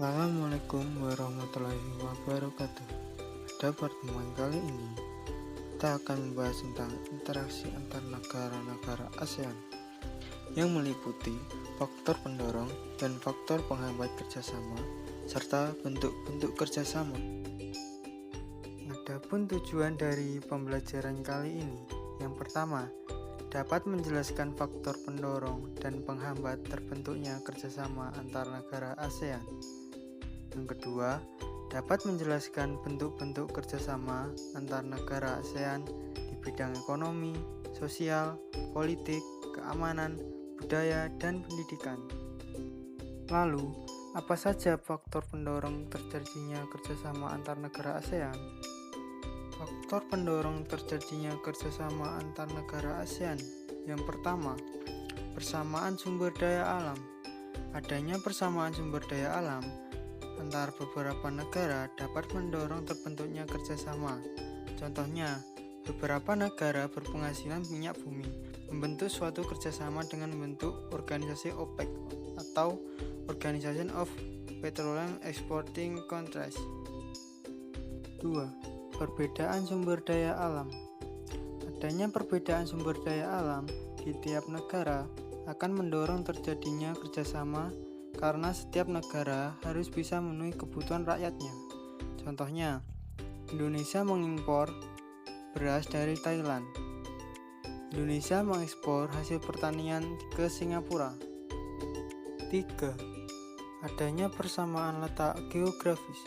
Assalamualaikum warahmatullahi wabarakatuh. Pada pertemuan kali ini, kita akan membahas tentang interaksi antar negara-negara ASEAN yang meliputi faktor pendorong dan faktor penghambat kerjasama, serta bentuk-bentuk kerjasama. Adapun tujuan dari pembelajaran kali ini, yang pertama, dapat menjelaskan faktor pendorong dan penghambat terbentuknya kerjasama antar negara ASEAN. Yang kedua, dapat menjelaskan bentuk-bentuk kerjasama antar negara ASEAN di bidang ekonomi, sosial, politik, keamanan, budaya, dan pendidikan. Lalu, apa saja faktor pendorong terjadinya kerjasama antar negara ASEAN? Faktor pendorong terjadinya kerjasama antar negara ASEAN. Yang pertama, persamaan sumber daya alam. Adanya persamaan sumber daya alam antar beberapa negara dapat mendorong terbentuknya kerjasama. Contohnya, beberapa negara berpenghasilan minyak bumi membentuk suatu kerjasama dengan membentuk organisasi OPEC atau Organization of Petroleum Exporting Countries. 2. Perbedaan sumber daya alam. Adanya perbedaan sumber daya alam di tiap negara akan mendorong terjadinya kerjasama karena setiap negara harus bisa memenuhi kebutuhan rakyatnya. Contohnya, Indonesia mengimpor beras dari Thailand. Indonesia mengekspor hasil pertanian ke Singapura. 3. Adanya persamaan letak geografis.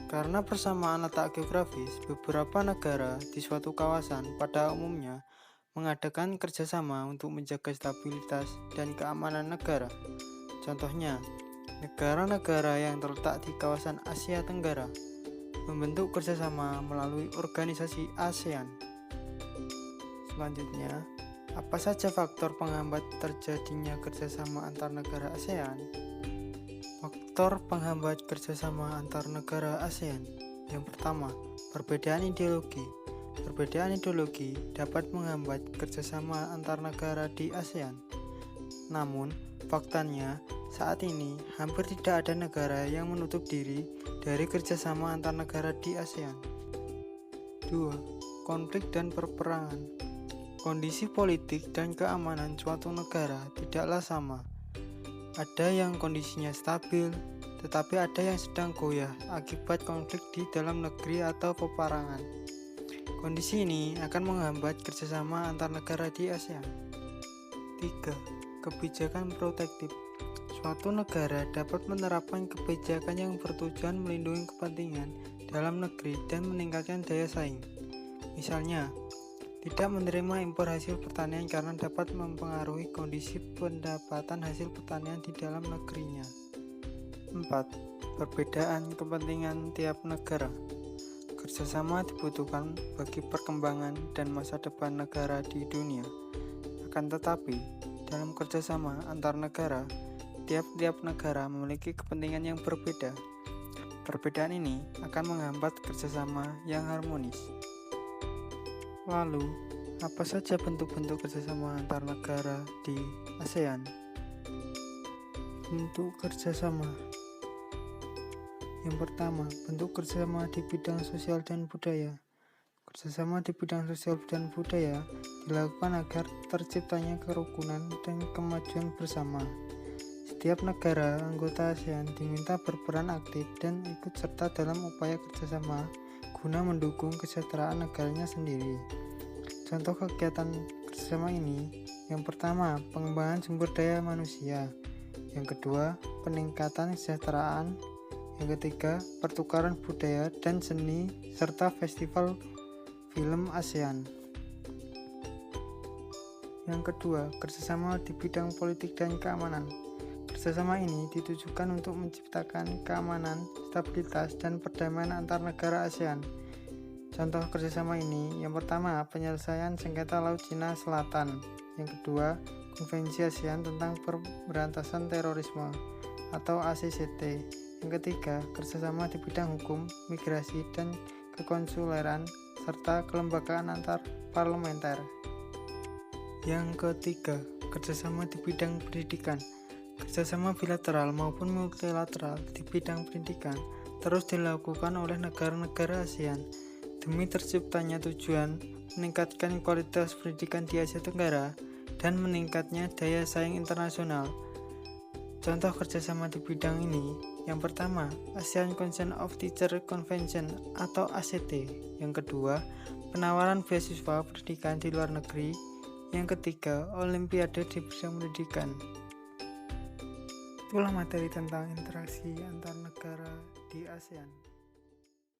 Karena persamaan letak geografis, beberapa negara di suatu kawasan pada umumnya mengadakan kerjasama untuk menjaga stabilitas dan keamanan negara. Contohnya, negara-negara yang terletak di kawasan Asia Tenggara membentuk kerjasama melalui organisasi ASEAN. Selanjutnya, apa saja faktor penghambat terjadinya kerjasama antar negara ASEAN? Faktor penghambat kerjasama antar negara ASEAN. Yang pertama, perbedaan ideologi. Perbedaan ideologi dapat menghambat kerjasama antar negara di ASEAN. Namun, faktanya, saat ini hampir tidak ada negara yang menutup diri dari kerjasama antar negara di ASEAN. 2. Konflik dan perperangan. Kondisi politik dan keamanan suatu negara tidaklah sama. Ada yang kondisinya stabil, tetapi ada yang sedang goyah akibat konflik di dalam negeri atau peperangan. Kondisi ini akan menghambat kerjasama antar negara di ASEAN. 3. Kebijakan protektif. Suatu negara dapat menerapkan kebijakan yang bertujuan melindungi kepentingan dalam negeri dan meningkatkan daya saing. Misalnya, tidak menerima impor hasil pertanian karena dapat mempengaruhi kondisi pendapatan hasil pertanian di dalam negerinya. 4. Perbedaan kepentingan tiap negara. Kerjasama dibutuhkan bagi perkembangan dan masa depan negara di dunia. Akan tetapi, dalam kerjasama antar negara, tiap-tiap negara memiliki kepentingan yang berbeda. Perbedaan ini akan menghambat kerjasama yang harmonis. Lalu, apa saja bentuk-bentuk kerjasama antar negara di ASEAN? Bentuk kerjasama. Yang pertama, bentuk kerjasama di bidang sosial dan budaya. Kerjasama di bidang sosial dan budaya dilakukan agar terciptanya kerukunan dan kemajuan bersama. Setiap negara anggota ASEAN diminta berperan aktif dan ikut serta dalam upaya kerjasama guna mendukung kesejahteraan negaranya sendiri. Contoh kegiatan kerjasama ini, yang pertama, pengembangan sumber daya manusia. Yang kedua, peningkatan kesejahteraan. Yang ketiga, pertukaran budaya dan seni, serta festival film ASEAN. Yang kedua, kerjasama di bidang politik dan keamanan. Kerjasama ini ditujukan untuk menciptakan keamanan, stabilitas, dan perdamaian antar negara ASEAN. Contoh kerjasama ini, yang pertama, penyelesaian sengketa Laut Cina Selatan. Yang kedua, Konvensi ASEAN tentang Pemberantasan Terorisme atau ACCT. Yang ketiga, kerjasama di bidang hukum, migrasi, dan kekonsuleran, serta kelembagaan antar parlementer. Yang ketiga, kerjasama di bidang pendidikan. Kerjasama bilateral maupun multilateral di bidang pendidikan terus dilakukan oleh negara-negara ASEAN demi terciptanya tujuan meningkatkan kualitas pendidikan di Asia Tenggara dan meningkatnya daya saing internasional. Contoh kerjasama di bidang ini, yang pertama, ASEAN Council of Teacher Convention atau ACT. Yang kedua, penawaran beasiswa pendidikan di luar negeri. Yang ketiga, Olimpiade di bidang pendidikan. Itulah materi tentang interaksi antar negara di ASEAN.